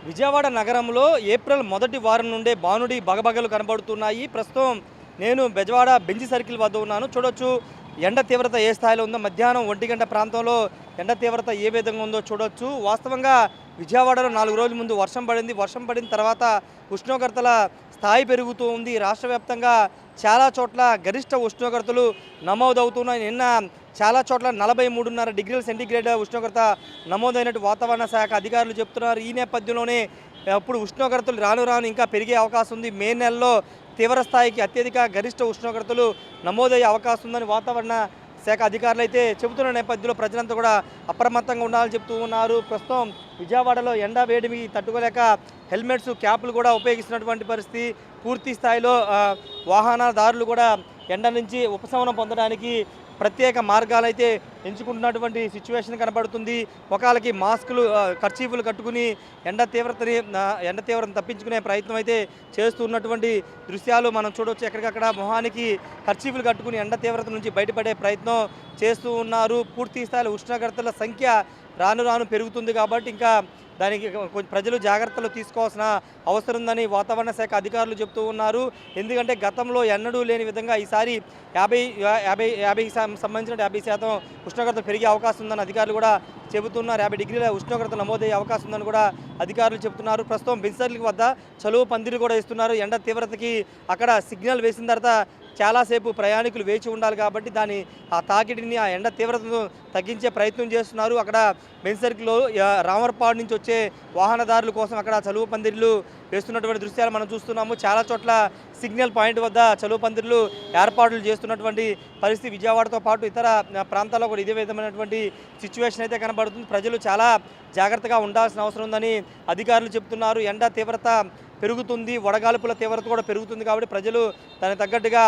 విజయవాడ నగరంలో ఏప్రిల్ మొదటి వారం నుండే భానుడి బగబగలు కనబడుతున్నాయి. ప్రస్తుతం నేను బెజవాడ బెంజి సర్కిల్ వద్ద ఉన్నాను. చూడొచ్చు ఎండ తీవ్రత ఏ స్థాయిలో ఉందో. మధ్యాహ్నం 1 గంట ప్రాంతంలో ఎండ తీవ్రత ఏ విధంగా ఉందో చూడొచ్చు. వాస్తవంగా విజయవాడలో 4 రోజుల ముందు వర్షం పడింది. వర్షం పడిన తర్వాత ఉష్ణోగ్రతల స్థాయి పెరుగుతూ ఉంది. రాష్ట్ర వ్యాప్తంగా చాలా చోట్ల గరిష్ట ఉష్ణోగ్రతలు నమోదవుతున్నాయి. నిన్న చాలా చోట్ల 43.5 డిగ్రీల సెంటీగ్రేడ్ ఉష్ణోగ్రత నమోదైనట్టు వాతావరణ శాఖ అధికారులు చెప్తున్నారు. ఈ నేపథ్యంలోనే ఇప్పుడు ఉష్ణోగ్రతలు రాను రాను ఇంకా పెరిగే అవకాశం ఉంది. మే నెలలో తీవ్ర స్థాయికి అత్యధిక గరిష్ట ఉష్ణోగ్రతలు నమోదయ్యే అవకాశం ఉందని వాతావరణ శాఖ అధికారులు అయితే చెబుతున్న నేపథ్యంలో ప్రజలంతా కూడా అప్రమత్తంగా ఉండాలని చెప్తూ ఉన్నారు. ప్రస్తుతం విజయవాడలో ఎండ వేడిమి తట్టుకోలేక హెల్మెట్స్, క్యాప్లు కూడా ఉపయోగిస్తున్నటువంటి పరిస్థితి. పూర్తి స్థాయిలో వాహనదారులు కూడా ఎండ నుంచి ఉపశమనం పొందడానికి ప్రత్యేక మార్గాలు అయితే ఎంచుకుంటున్నటువంటి సిచ్యువేషన్ కనబడుతుంది. ముఖాలకి మాస్కులు, కర్చీఫ్లు కట్టుకుని ఎండ తీవ్రతను తప్పించుకునే ప్రయత్నం అయితే చేస్తున్నటువంటి దృశ్యాలు మనం చూడవచ్చు. ఎక్కడికక్కడ మొహానికి కర్చీఫ్లు కట్టుకుని ఎండ తీవ్రత నుంచి బయటపడే ప్రయత్నం చేస్తూ ఉన్నారు. పూర్తి స్థాయిలో ఉష్ణోగ్రతల సంఖ్య రాను రాను పెరుగుతుంది కాబట్టి ఇంకా దానికి కొంచెం ప్రజలు జాగ్రత్తలు తీసుకోవాల్సిన అవసరం ఉందని వాతావరణ శాఖ అధికారులు చెప్తూ ఉన్నారు. ఎందుకంటే గతంలో ఎన్నడూ లేని విధంగా ఈసారి 50 సంబంధించిన 50% ఉష్ణోగ్రత పెరిగే అవకాశం ఉందని అధికారులు కూడా చెబుతున్నారు. 50 డిగ్రీల ఉష్ణోగ్రత నమోదయ్యే అవకాశం ఉందని కూడా అధికారులు చెబుతున్నారు. ప్రస్తుతం బెంచర్ల వద్ద చలువ పందిరి కూడా ఇస్తున్నారు. ఎండ తీవ్రతకి అక్కడ సిగ్నల్ వేసిన తర్వాత చాలాసేపు ప్రయాణికులు వేచి ఉండాలి కాబట్టి ఆ తాకిడిని, ఆ ఎండ తీవ్రతను తగ్గించే ప్రయత్నం చేస్తున్నారు. అక్కడ బెంజ్ సర్కిల్లో రామర్పాడు నుంచి వచ్చే వాహనదారుల కోసం అక్కడ చలువ పందిర్లు వేస్తున్నటువంటి దృశ్యాలు మనం చూస్తున్నాము. చాలా చోట్ల సిగ్నల్ పాయింట్ వద్ద చలువ పందిర్లు ఏర్పాట్లు చేస్తున్నటువంటి పరిస్థితి విజయవాడతో పాటు ఇతర ప్రాంతాల్లో కూడా ఇదే విధమైనటువంటి సిచ్యువేషన్ అయితే కనబడుతుంది. ప్రజలు చాలా జాగ్రత్తగా ఉండాల్సిన అవసరం ఉందని అధికారులు చెబుతున్నారు. ఎండ తీవ్రత పెరుగుతుంది, వడగాల్పుల తీవ్రత కూడా పెరుగుతుంది కాబట్టి ప్రజలు దానికి తగ్గట్టుగా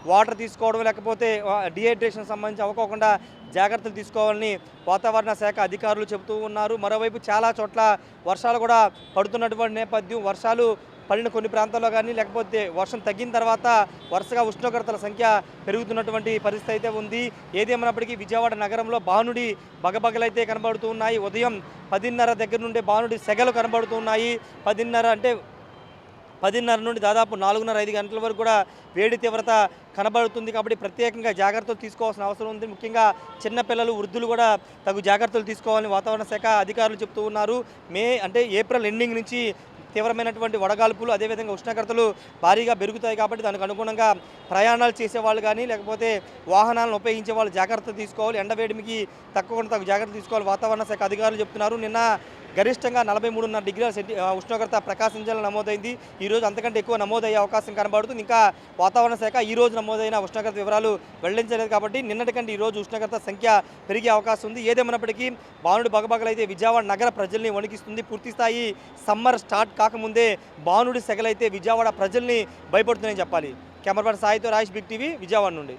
వాటర్ తీసుకోవడం, లేకపోతే డిహైడ్రేషన్ సంబంధించి అవ్వకోకుండా జాగ్రత్తలు తీసుకోవాలని వాతావరణ శాఖ అధికారులు చెబుతూ ఉన్నారు. మరోవైపు చాలా చోట్ల వర్షాలు కూడా పడుతున్నటువంటి నేపథ్యం. వర్షాలు పడిన కొన్ని ప్రాంతాల్లో కానీ, లేకపోతే వర్షం తగ్గిన తర్వాత వరుసగా ఉష్ణోగ్రతల సంఖ్య పెరుగుతున్నటువంటి పరిస్థితి అయితే ఉంది. ఏదేమైనప్పటికీ విజయవాడ నగరంలో భానుడి బగబగలైతే కనబడుతూ ఉన్నాయి. ఉదయం 10:30 దగ్గర నుండి భానుడి సెగలు కనబడుతున్నాయి. 10:30 నుండి దాదాపు 4:30-5 గంటల వరకు కూడా వేడి తీవ్రత కనబడుతుంది. కాబట్టి ప్రత్యేకంగా జాగ్రత్తలు తీసుకోవాల్సిన అవసరం ఉంది. ముఖ్యంగా చిన్నపిల్లలు, వృద్ధులు కూడా తగు జాగ్రత్తలు తీసుకోవాలని వాతావరణ శాఖ అధికారులు చెబుతూ ఉన్నారు. ఏప్రిల్ ఎండింగ్ నుంచి తీవ్రమైనటువంటి వడగాల్పులు, అదేవిధంగా ఉష్ణోగ్రతలు భారీగా పెరుగుతాయి కాబట్టి దానికి అనుగుణంగా ప్రయాణాలు చేసేవాళ్ళు కానీ, లేకపోతే వాహనాలను ఉపయోగించే వాళ్ళు జాగ్రత్తలు తీసుకోవాలి. ఎండవేడిమికి తగ్గకుండా జాగ్రత్తలు తీసుకోవాలి వాతావరణ శాఖ అధికారులు చెప్తున్నారు. నిన్న గరిష్టంగా 43.5 డిగ్రీల ఉష్ణోగ్రత ప్రకాశం జిల్లాలో నమోదైంది. ఈరోజు అంతకంటే ఎక్కువ నమోదయ్యే అవకాశం కనబడుతుంది. ఇంకా వాతావరణ శాఖ ఈ రోజు నమోదైన ఉష్ణోగ్రత వివరాలు వెల్లడించలేదు కాబట్టి నిన్నటి కంటే ఈరోజు ఉష్ణోగ్రత సంఖ్య పెరిగే అవకాశం ఉంది. ఏదేమైనప్పటికీ భానుడి బగబగలైతే విజయవాడ నగర ప్రజల్ని వణికిస్తుంది. పూర్తిస్థాయి సమ్మర్ స్టార్ట్ కాకముందే భానుడి సెగలైతే విజయవాడ ప్రజల్ని భయపడుతుందని చెప్పాలి. కెమెరామెన్ సాయితో రాజేష్, బిగ్ టీవీ, విజయవాడ నుండి.